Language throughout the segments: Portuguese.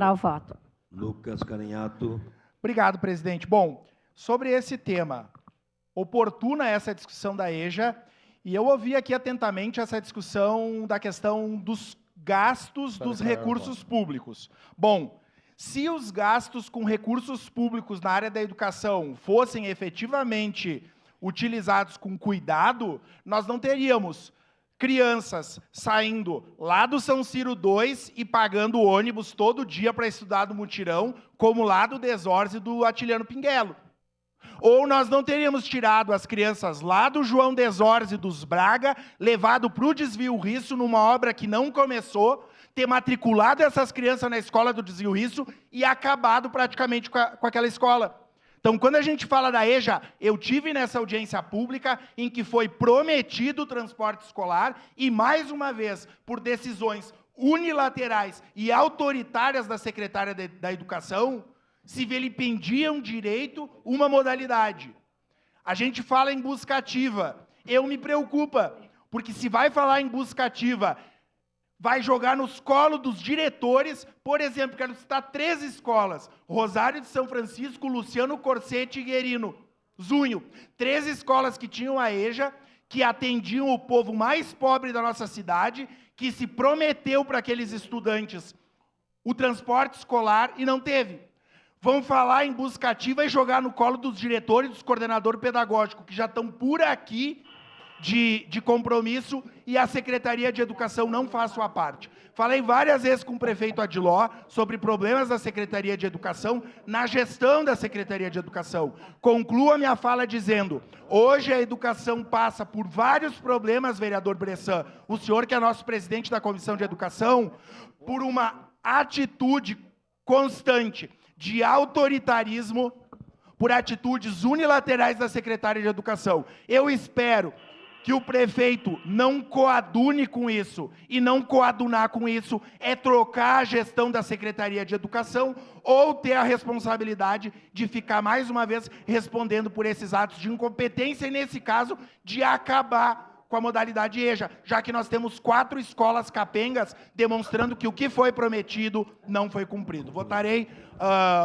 Dá o voto. Lucas Carinhato. Obrigado, presidente. Bom, sobre esse tema, oportuna essa discussão da EJA, e eu ouvi aqui atentamente essa discussão da questão dos gastos dos recursos públicos. Bom, se os gastos com recursos públicos na área da educação fossem efetivamente utilizados com cuidado, nós não teríamos crianças saindo lá do São Ciro 2 e pagando ônibus todo dia para estudar do mutirão, como lá do Desors e do Atiliano Pinguelo. Ou nós não teríamos tirado as crianças lá do João Desors e dos Braga, levado para o Desvio Risso numa obra que não começou, ter matriculado essas crianças na escola do Desvio Risso e acabado praticamente com aquela escola. Então, quando a gente fala da EJA, eu tive nessa audiência pública em que foi prometido o transporte escolar e, mais uma vez, por decisões unilaterais e autoritárias da secretária da Educação, se vilipendiam direito uma modalidade. A gente fala em busca ativa. Eu me preocupa, porque se vai falar em busca ativa, vai jogar nos colos dos diretores. Por exemplo, quero citar 3 escolas: Rosário de São Francisco, Luciano Corsetti e Guerino Zunho. 3 escolas que tinham a EJA, que atendiam o povo mais pobre da nossa cidade, que se prometeu para aqueles estudantes o transporte escolar e não teve. Vão falar em busca ativa e jogar no colo dos diretores e dos coordenadores pedagógicos, que já estão por aqui de compromisso, e a Secretaria de Educação não faz sua parte. Falei várias vezes com o prefeito Adiló sobre problemas da Secretaria de Educação na gestão da Secretaria de Educação. Concluo a minha fala dizendo: hoje a educação passa por vários problemas, vereador Bressan, o senhor que é nosso presidente da Comissão de Educação, por uma atitude constante de autoritarismo, por atitudes unilaterais da Secretaria de Educação. Eu espero que o prefeito não coadune com isso, e não coadunar com isso é trocar a gestão da Secretaria de Educação ou ter a responsabilidade de ficar, mais uma vez, respondendo por esses atos de incompetência e, nesse caso, de acabar com a modalidade EJA, já que nós temos 4 escolas capengas demonstrando que o que foi prometido não foi cumprido. Votarei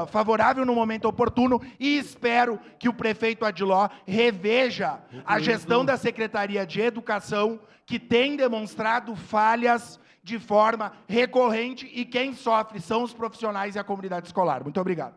favorável no momento oportuno e espero que o prefeito Adiló reveja a gestão da Secretaria de Educação, que tem demonstrado falhas de forma recorrente, e quem sofre são os profissionais e a comunidade escolar. Muito obrigado.